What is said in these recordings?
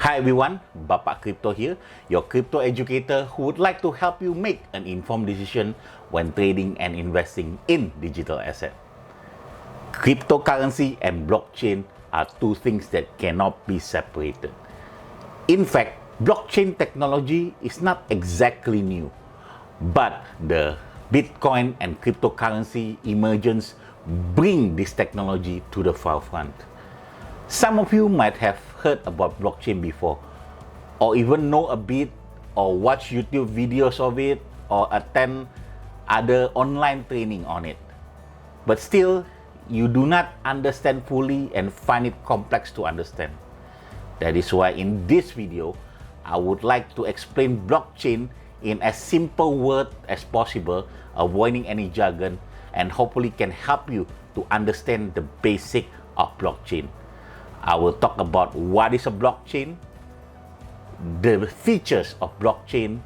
Hi everyone, Bapak Crypto here, your crypto educator who would like to help you make an informed decision when trading and investing in digital asset. Cryptocurrency and blockchain are two things that cannot be separated. In fact, blockchain technology is not exactly new, but the Bitcoin and cryptocurrency emergence bring this technology to the forefront. Some of you might have heard about blockchain before, or even know a bit, or watch YouTube videos of it, or attend other online training on it. But still, you do not understand fully and find it complex to understand. That is why in this video, I would like to explain blockchain in as simple word as possible, avoiding any jargon, and hopefully can help you to understand the basic of blockchain. I will talk about what is a blockchain, the features of blockchain,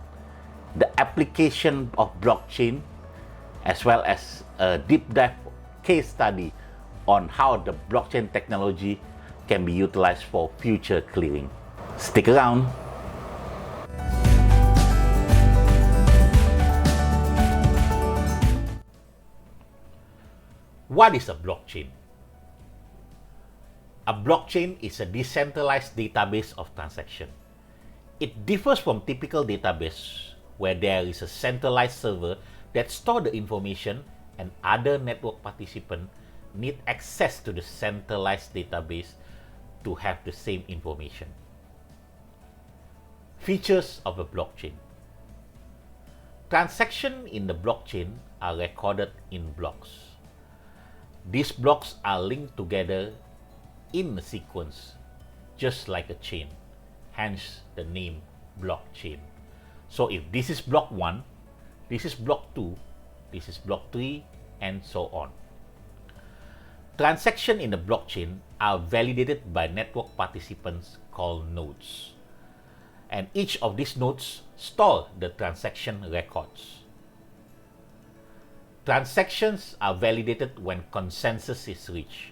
the application of blockchain, as well as a deep dive case study on how the blockchain technology can be utilized for future clearing. Stick around. What is a blockchain? A blockchain is a decentralized database of transactions. It differs from typical database where there is a centralized server that stores the information and other network participants need access to the centralized database to have the same information. Features of a blockchain. Transactions in the blockchain are recorded in blocks. These blocks are linked together in a sequence, just like a chain, hence the name blockchain. So if this is block 1, this is block 2, this is block 3, and so on. Transactions in the blockchain are validated by network participants called nodes, and each of these nodes store the transaction records. Transactions are validated when consensus is reached.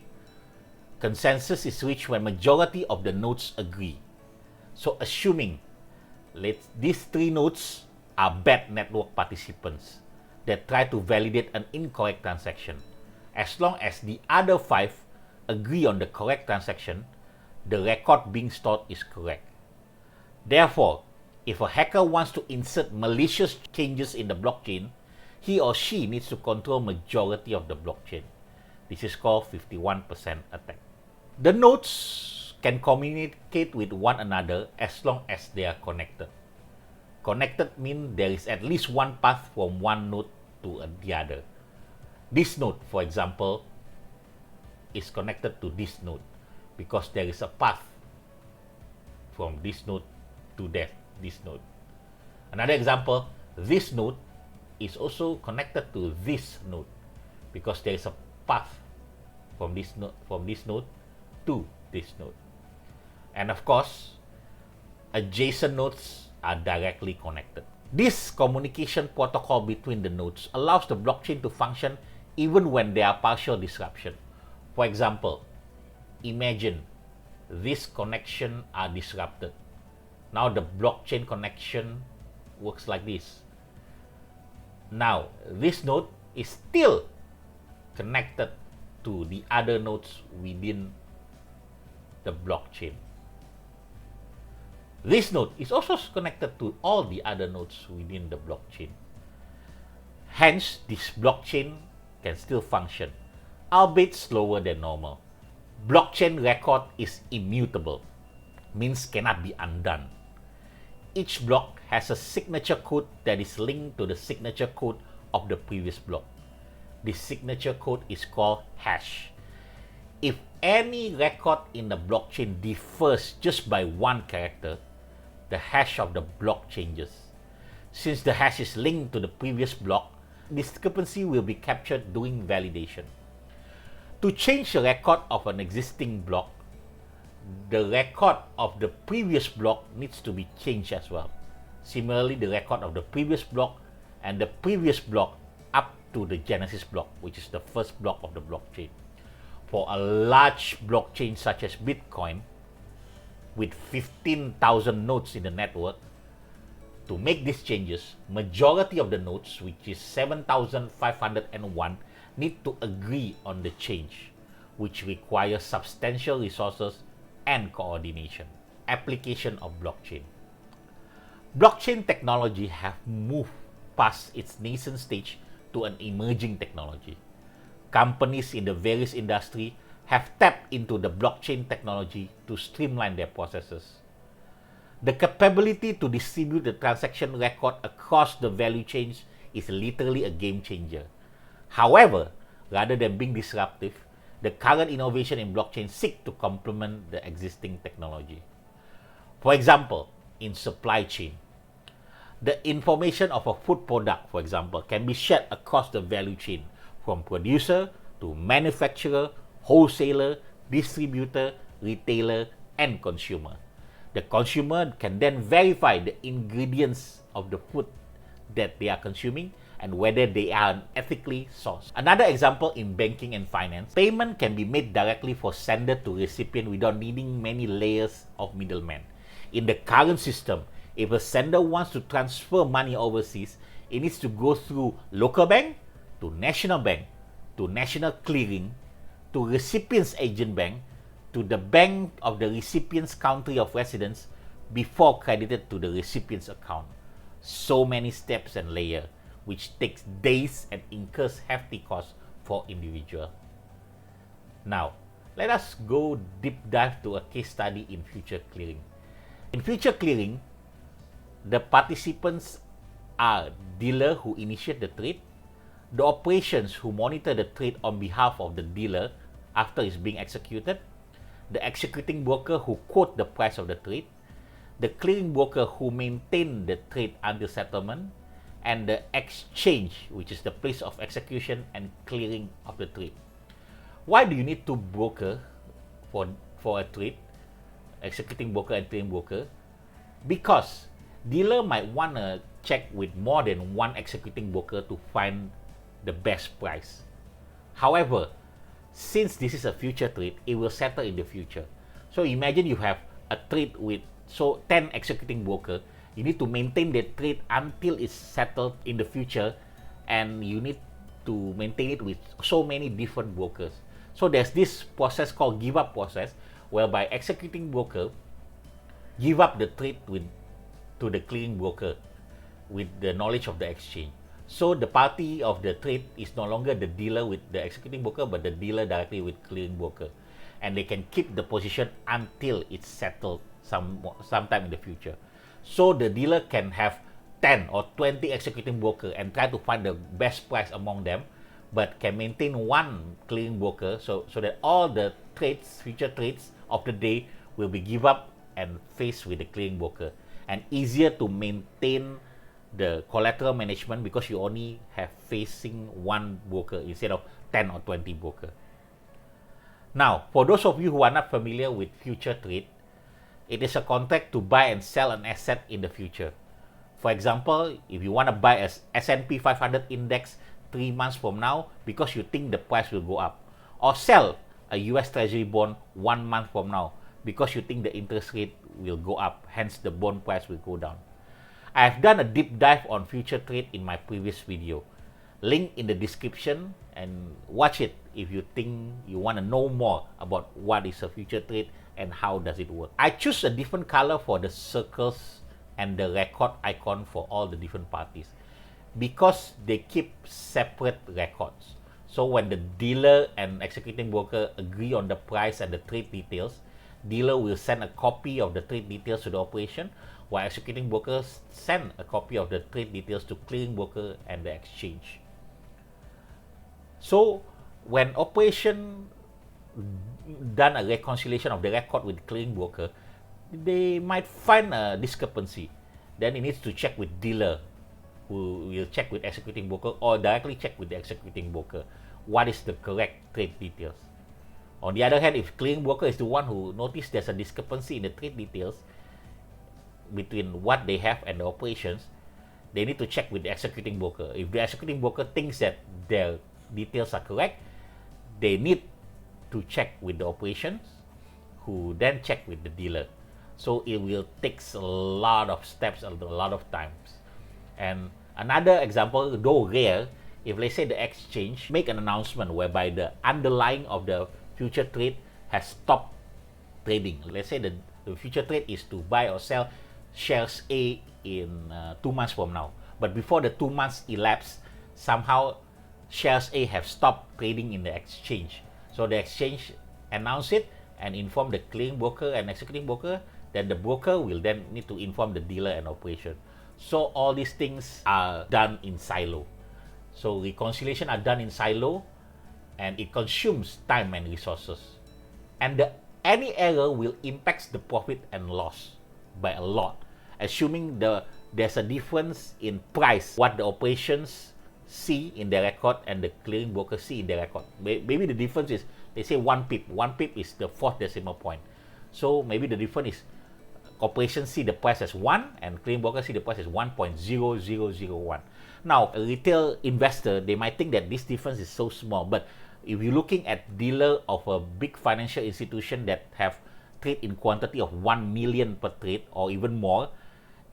Consensus is reached when majority of the nodes agree. So assuming these 3 nodes are bad network participants that try to validate an incorrect transaction, as long as the other 5 agree on the correct transaction, the record being stored is correct. Therefore, if a hacker wants to insert malicious changes in the blockchain, he or she needs to control majority of the blockchain. This is called 51% attack. The nodes can communicate with one another as long as they are connected. Connected means there is at least one path from one node to the other. This node, for example, is connected to this node because there is a path from this node to this node. Another example, this node is also connected to this node because there is a path from this node to this node. And of course, adjacent nodes are directly connected. This communication protocol between the nodes allows the blockchain to function even when there are partial disruption. For example, imagine this connection are disrupted. Now the blockchain connection works like this. Now this node is still connected to the other nodes within the blockchain. This node is also connected to all the other nodes within the blockchain. Hence, this blockchain can still function, albeit slower than normal. Blockchain record is immutable, means cannot be undone. Each block has a signature code that is linked to the signature code of the previous block. This signature code is called hash. If any record in the blockchain differs just by one character, the hash of the block changes. Since the hash is linked to the previous block, discrepancy will be captured during validation. To change the record of an existing block, the record of the previous block needs to be changed as well. Similarly, the record of the previous block and the previous block up to the genesis block, which is the first block of the blockchain. For a large blockchain such as Bitcoin, with 15,000 nodes in the network. To make these changes, majority of the nodes, which is 7,501, need to agree on the change, which requires substantial resources and coordination. Application of blockchain. Blockchain technology have moved past its nascent stage to an emerging technology. Companies in the various industries have tapped into the blockchain technology to streamline their processes. The capability to distribute the transaction record across the value chains is literally a game changer. However, rather than being disruptive, the current innovation in blockchain seek to complement the existing technology. For example, in supply chain, the information of a food product, for example, can be shared across the value chain from producer to manufacturer, wholesaler, distributor, retailer, and consumer. The consumer can then verify the ingredients of the food that they are consuming and whether they are ethically sourced. Another example in banking and finance, payment can be made directly for sender to recipient without needing many layers of middlemen. In the current system, if a sender wants to transfer money overseas, it needs to go through local bank to national clearing, to recipient's agent bank, to the bank of the recipient's country of residence before credited to the recipient's account. So many steps and layers, which takes days and incurs hefty costs for individual. Now, let us go deep dive to a case study in future clearing. In future clearing, the participants are dealer who initiate the trade, the operations who monitor the trade on behalf of the dealer after it's being executed, the executing broker who quote the price of the trade, the clearing broker who maintain the trade until settlement, and the exchange, which is the place of execution and clearing of the trade. Why do you need two brokers for a trade, executing broker and clearing broker? Because dealer might want to check with more than one executing broker to find the best price. However, since this is a future trade, it will settle in the future. So imagine you have a trade with 10 executing broker. You need to maintain the trade until it's settled in the future, and you need to maintain it with so many different brokers. So there's this process called give up process, whereby executing broker give up the trade to the clearing broker with the knowledge of the exchange. So the party of the trade is no longer the dealer with the executing broker, but the dealer directly with clearing broker, and they can keep the position until it's settled sometime in the future. So the dealer can have 10 or 20 executing broker and try to find the best price among them, but can maintain one clearing broker so that all the trades, future trades of the day will be give up and faced with the clearing broker, and easier to maintain the collateral management because you only have facing one broker instead of 10 or 20 broker. Now, for those of you who are not familiar with future trade, it is a contract to buy and sell an asset in the future. For example, if you want to buy a S&P 500 index 3 months from now because you think the price will go up, or sell a US Treasury bond 1 month from now because you think the interest rate will go up, hence the bond price will go down. I have done a deep dive on future trade in my previous video. Link in the description, and watch it if you think you want to know more about what is a future trade and how does it work. I choose a different color for the circles and the record icon for all the different parties because they keep separate records. So when the dealer and executing broker agree on the price and the trade details, dealer will send a copy of the trade details to the operation, while executing brokers send a copy of the trade details to clearing broker and the exchange. So when operation done a reconciliation of the record with the clearing broker, they might find a discrepancy. Then it needs to check with dealer, who will check with executing broker, or directly check with the executing broker what is the correct trade details. On the other hand, if clearing broker is the one who noticed there's a discrepancy in the trade details between what they have and the operations, they need to check with the executing broker. If the executing broker thinks that their details are correct, they need to check with the operations, who then check with the dealer. So it will take a lot of steps, a lot of times. And another example, though rare, if let's say the exchange make an announcement whereby the underlying of the future trade has stopped trading. Let's say the future trade is to buy or sell shares A in 2 months from now. But before the 2 months elapse, somehow shares A have stopped trading in the exchange. So the exchange announce it and inform the clearing broker and executing broker. Then the broker will then need to inform the dealer and operation. So all these things are done in silo. So reconciliation are done in silo, and it consumes time and resources. And any error will impact the profit and loss by a lot, assuming there's a difference in price, what the operations see in the record and the clearing broker see in the record. Maybe the difference is, they say 1 pip. 1 pip is the 4th decimal point. So maybe the difference is operations see the price as 1 and clearing broker see the price as 1.0001. Now, a retail investor, they might think that this difference is so small, but if you're looking at dealer of a big financial institution that have trade in quantity of 1 million per trade or even more,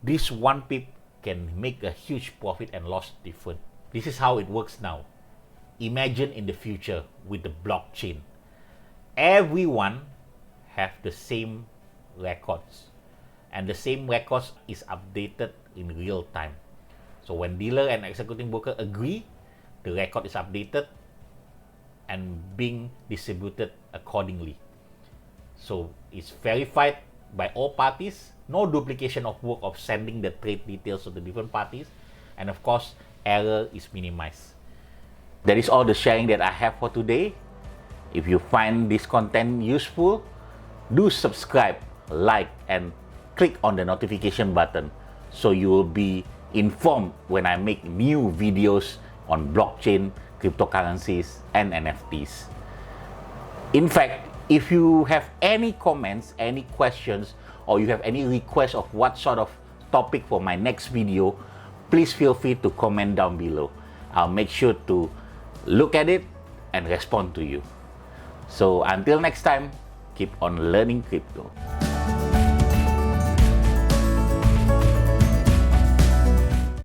this 1 pip can make a huge profit and loss difference. This is how it works now. Imagine in the future with the blockchain. Everyone have the same records, and the same records is updated in real time. So when dealer and executing broker agree, the record is updated and being distributed accordingly. So it's verified by all parties, no duplication of work of sending the trade details to the different parties, and of course, error is minimized. That is all the sharing that I have for today. If you find this content useful, do subscribe, like, and click on the notification button so you will be informed when I make new videos on blockchain, cryptocurrencies, and NFTs. In fact, if you have any comments, any questions, or you have any requests of what sort of topic for my next video, please feel free to comment down below. I'll make sure to look at it and respond to you. So until next time, keep on learning crypto.